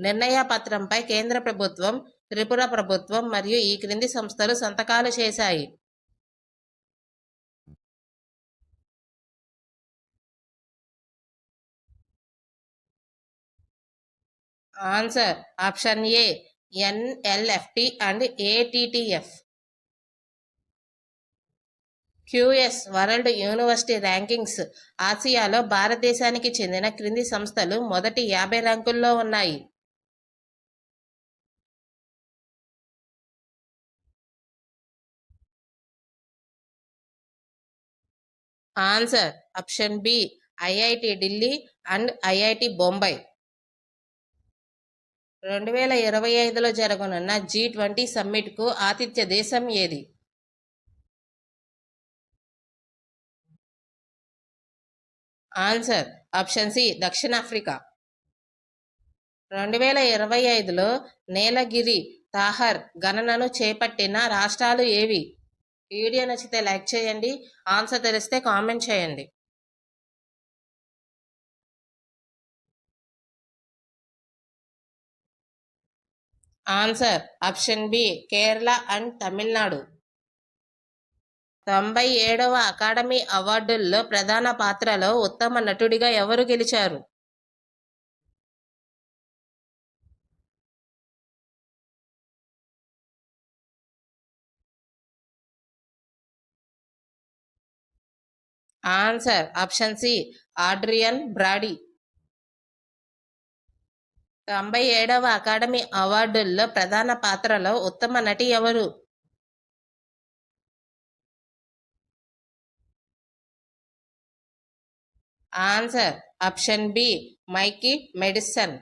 నిర్ణయ పత్రంపై కేంద్ర ప్రభుత్వం, త్రిపుర ప్రభుత్వం మరియు ఈ క్రింది సంస్థలు సంతకాలు చేశాయి. Answer option A NLFT and ATTF. QS world university rankings ఆసియాలో భారతదేశానికి చెందిన క్రింది సంస్థలు మొదటి 50 ర్యాంకుల్లో ఉన్నాయి. Answer option B IIT Delhi and IIT Bombay. 2025లో జరగనున్న G20 సమ్మిట్కు ఆతిథ్య దేశం ఏది? ఆన్సర్ ఆప్షన్ సి దక్షిణాఫ్రికా. 2025లో నీలగిరి తాహర్ గణనను చేపట్టిన రాష్ట్రాలు ఏవి? వీడియో నచ్చితే లైక్ చేయండి. ఆన్సర్ తెలిస్తే కామెంట్ చేయండి. Answer option B Kerala and Tamil Nadu. 97వ అకాడమీ అవార్డుల్లో ప్రధాన పాత్రలో ఉత్తమ నటుడిగా ఎవరు గెలిచారు? Answer option C Adrien Brody. 97వ అకాడమీ అవార్డుల్లో ప్రధాన పాత్రలో ఉత్తమ నటి ఎవరు? Answer option B Mikey Madison.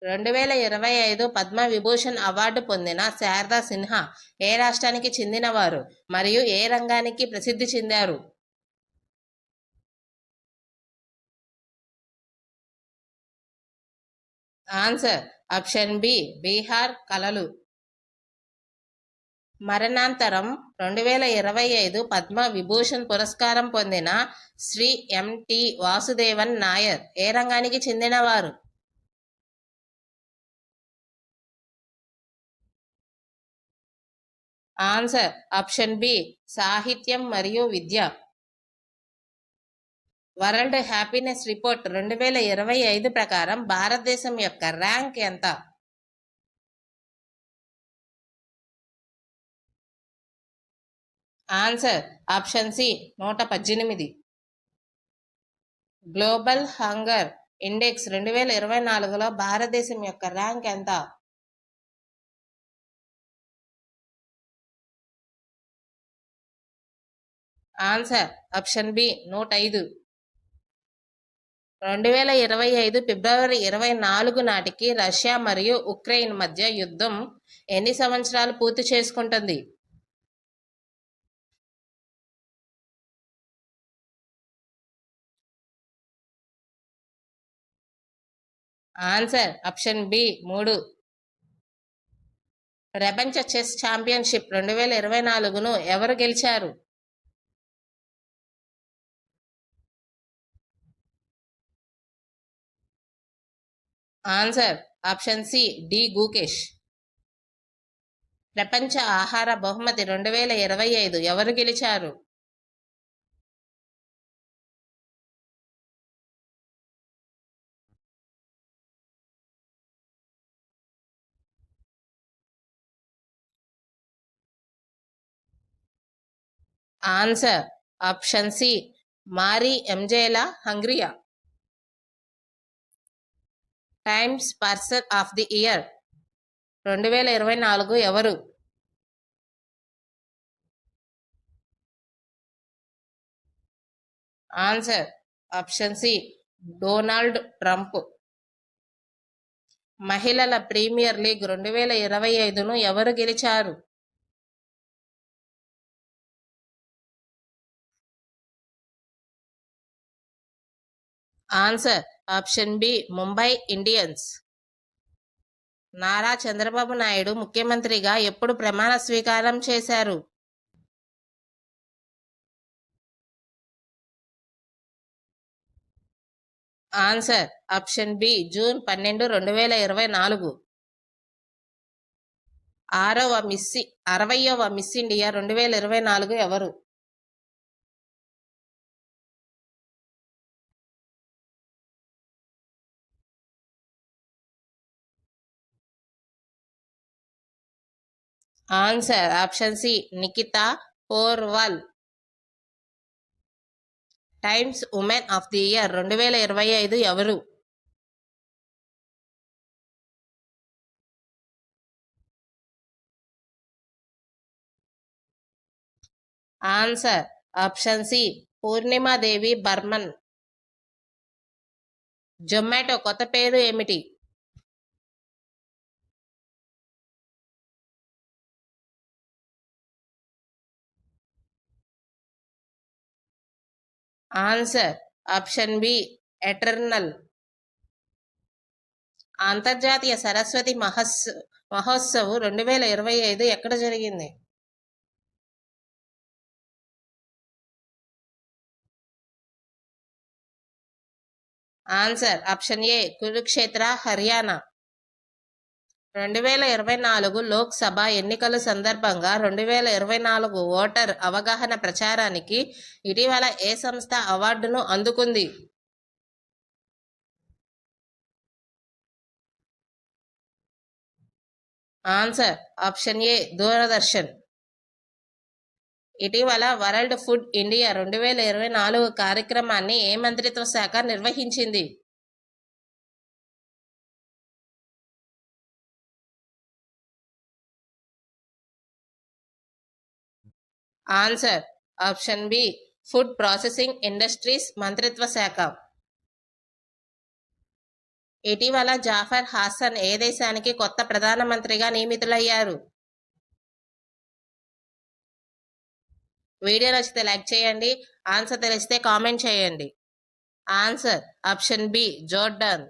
2025 Padma Vibhushan award పొందిన శారదా సిన్హా ఏ రాష్ట్రానికి చెందినవారు మరియు ఏ రంగానికి ప్రసిద్ధి చెందారు? ఆన్సర్ ఆప్షన్ బి బీహార్ కళలు. మరణాంతరం 2025 పద్మ విభూషణ్ పురస్కారం పొందిన శ్రీ ఎంటి వాసుదేవన్ నాయర్ ఏ రంగానికి చెందినవారు? ఆన్సర్ ఆప్షన్ బి సాహిత్యం మరియు విద్య. వరల్డ్ హ్యాపీనెస్ రిపోర్ట్ 2025 ప్రకారం భారతదేశం యొక్క ర్యాంక్ ఎంత? Answer option C 118. Global hunger index 2024లో భారతదేశం యొక్క ర్యాంక్ ఎంత? Answer option B 105. 2025 ఫిబ్రవరి 24 నాటికి రష్యా మరియు ఉక్రెయిన్ మధ్య యుద్ధం ఎన్ని సంవత్సరాలు పూర్తి చేసుకుంటుంది? Answer option B 3. ప్రపంచ చెస్ ఛాంపియన్షిప్ 2024ను ఎవరు గెలిచారు? Answer option C D Gukesh. ప్రపంచ ఆహార బహుమతి 2025 ఎవరు గెలిచారు? Answer option C Mariangela Hungria. Times person of the year 2024 ఎవరు? Answer option C Donald Trump. మహిళల ప్రీమియర్ లీగ్ 2025ను ఎవరు గెలిచారు? Answer option B Mumbai Indians. Nara Chandrababu Naidu ముఖ్యమంత్రిగా ఎప్పుడు ప్రమాణ స్వీకారం చేశారు? Answer option B June 12, 2024. 60వ మిస్ ఇండియా 2024 ఎవరు? Answer option C Nikita Porwal. Times women of the year 2025 ఎవరు? Answer option C Purnima Devi Barman. Zomato కొత్త పేరు ఏమిటి? Answer option B Eternal. అంతర్జాతీయ సరస్వతి మహోత్సవ్ 2025 ఎక్కడ జరిగింది? Answer option A Kurukshetra, Haryana. 2024 Lok Sabha ఎన్నికల సందర్భంగా 2024 ఓటర్ అవగాహన ప్రచారానికి ఇటీవల ఏ సంస్థ అవార్డును అందుకుంది? ఆన్సర్ ఆప్షన్ ఏ దూరదర్శన్. ఇటీవల వరల్డ్ ఫుడ్ ఇండియా 2024 కార్యక్రమాన్ని ఏ మంత్రిత్వ శాఖ నిర్వహించింది? Answer option B food processing industries మంత్రిత్వ శాఖ. ఇటీవల జాఫర్ హాసన్ ఏ దేశానికి కొత్త ప్రధానమంత్రిగా నియమితులయ్యారు? వీడియో నచ్చితే లైక్ చేయండి. ఆన్సర్ తెలిస్తే కామెంట్ చేయండి. Answer option B Jordan.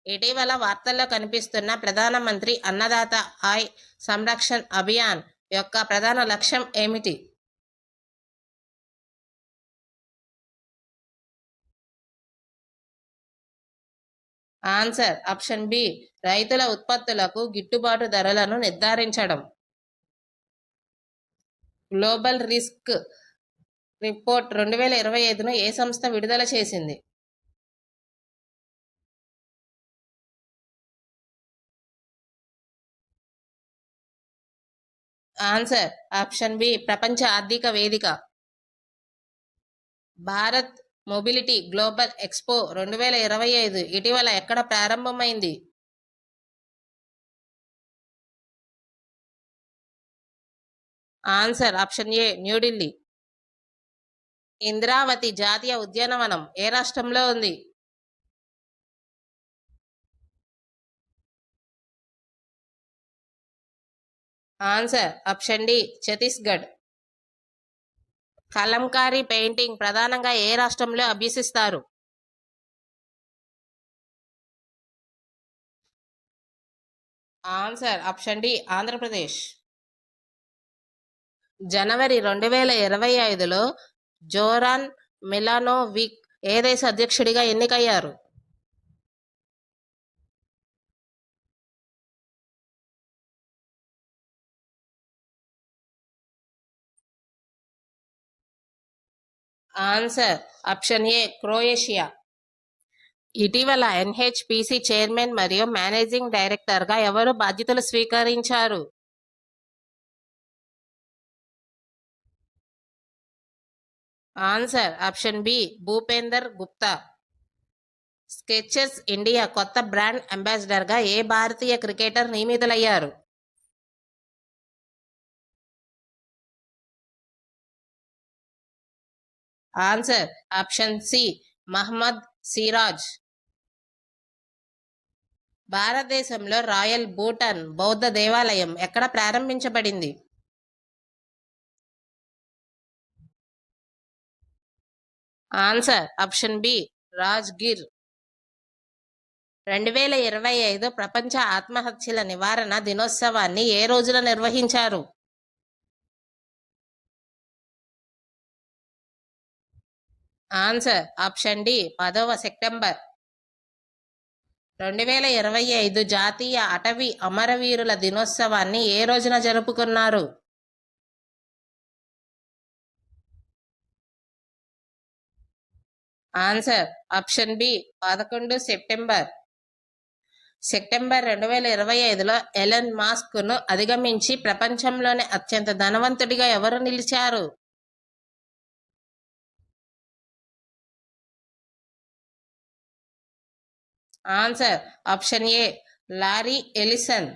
ఇటీవల వార్తల్లో కనిపిస్తున్న ప్రధానమంత్రి అన్నదాత ఆయ్ సంరక్షణ్ అభియాన్ యొక్క ప్రధాన లక్ష్యం ఏమిటి? ఆన్సర్ ఆప్షన్ బి రైతుల ఉత్పత్తులకు గిట్టుబాటు ధరలను నిర్ధారించడం. గ్లోబల్ రిస్క్ రిపోర్ట్ 2025ను ఏ సంస్థ విడుదల చేసింది? ఆన్సర్ ఆప్షన్ బి ప్రపంచ ఆర్థిక వేదిక. భారత్ మొబిలిటీ గ్లోబల్ ఎక్స్పో 2025 ఇటీవల ఎక్కడ ప్రారంభమైంది? Answer option A New Delhi. Indravati జాతీయ ఉద్యానవనం ఏ రాష్ట్రంలో ఉంది? Answer option D Chhattisgarh. Kalamkari painting ప్రధానంగా ఏ రాష్ట్రంలో అభ్యసిస్తారు? Answer option D Andhra Pradesh. జనవరి 2025లో జోరాన్ మిలానోవిక్ ఏ దేశ అధ్యక్షుడిగా ఎన్నికయ్యారు? Answer option A Croatia. ఇటీవల ఎన్హెచ్పిసి చైర్మన్ మరియు మేనేజింగ్ డైరెక్టర్గా ఎవరు బాధ్యతలు స్వీకరించారు? Answer option B Bhupender Gupta. Skechers India కొత్త బ్రాండ్ అంబాసిడర్గా ఏ భారతీయ క్రికెటర్ నియమితులయ్యారు? Answer option C Mohammed Siraj. భారతదేశంలో రాయల్ భూటాన్ బౌద్ధ దేవాలయం ఎక్కడ ప్రారంభించబడింది? Answer option B Rajgir. 2025 ప్రపంచ ఆత్మహత్యల నివారణ దినోత్సవాన్ని ఏ రోజున నిర్వహించారు? ఆన్సర్ ఆప్షన్ డి 10వ సెప్టెంబర్. 2025 జాతీయ అటవీ అమరవీరుల దినోత్సవాన్ని ఏ రోజున జరుపుకున్నారు? Answer option B 11 September. September 2025లో ఎలన్ మాస్క్ ను అధిగమించి ప్రపంచంలోనే అత్యంత ధనవంతుడిగా ఎవరు నిలిచారు? Answer option A Larry Ellison.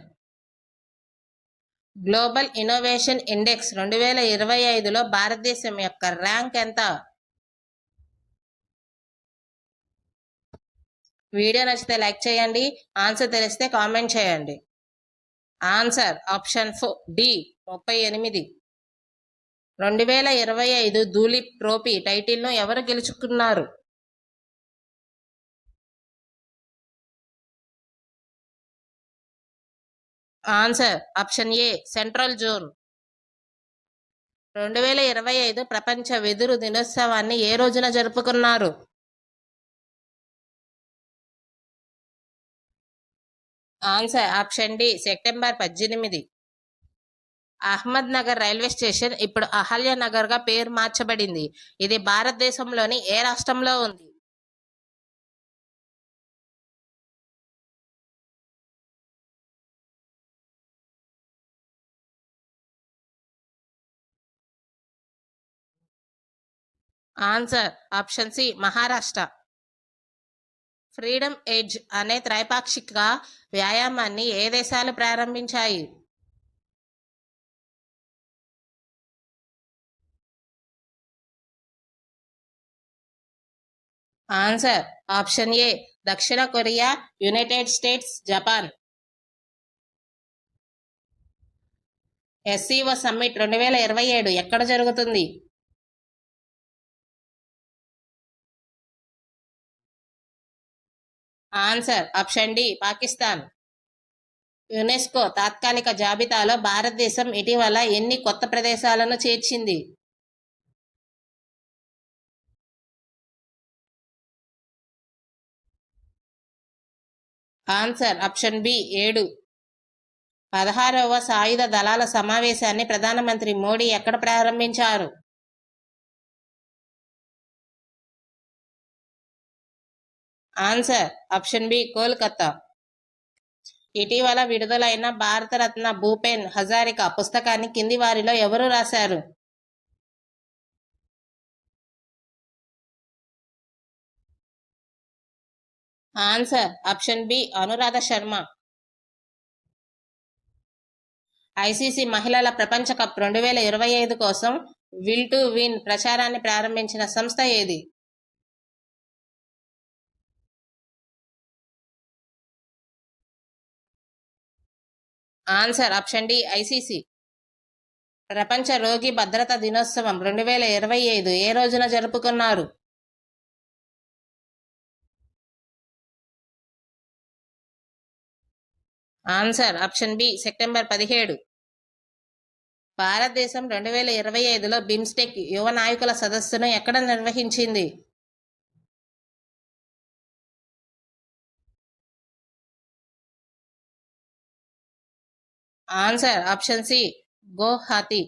Global innovation index 2025లో భారతదేశం యొక్క ర్యాంక్ ఎంత? వీడియో నచ్చితే లైక్ చేయండి. ఆన్సర్ తెలిస్తే కామెంట్ చేయండి. Answer option D 38. 2025 Duleep trophy టైటిల్ను ఎవరు గెలుచుకున్నారు? Answer option A central zone. 2025 ప్రపంచ వెదురు దినోత్సవాన్ని ఏ రోజున జరుపుకున్నారు? Answer option D September 18. Ahmednagar railway station ఇప్పుడు అహల్య నగర్ గా పేరు మార్చబడింది. ఇది భారతదేశంలోని ఏ రాష్ట్రంలో ఉంది? Answer option C Maharashtra. Freedom Edge అనే త్రైపాక్షిక వ్యాయామాన్ని ఏ దేశాలు ప్రారంభించాయి? ఆన్సర్ ఆప్షన్ ఏ దక్షిణ Korea, United States, Japan. SCO summit 2027 ఎక్కడ జరుగుతుంది? Answer option D Pakistan. UNESCO తాత్కాలిక జాబితాలో భారతదేశం ఇటీవల ఎన్ని కొత్త ప్రదేశాలను చేర్చింది? Answer option B 7. 16వ సాయుధ దళాల సమావేశాన్ని ప్రధానమంత్రి మోడీ ఎక్కడ ప్రారంభించారు? Answer option B Kolkata. ఇటీవల విడుదలైన భారతరత్న భూపెన్ హజారికా పుస్తకాన్ని కింది వారిలో ఎవరు రాశారు? Answer option B Anuradha Sharma. ICC మహిళల ప్రపంచ కప్ 2025 కోసం విల్ టు విన్ ప్రచారాన్ని ప్రారంభించిన సంస్థ ఏది? Answer option D ICC. ప్రపంచ రోగి భద్రతా దినోత్సవం 2025 ఏ రోజున జరుపుకున్నారు? Answer option B September 17. భారతదేశం 2025లో బిమ్స్టెక్ యువ నాయకుల సదస్సును ఎక్కడ నిర్వహించింది? Answer option C Guwahati.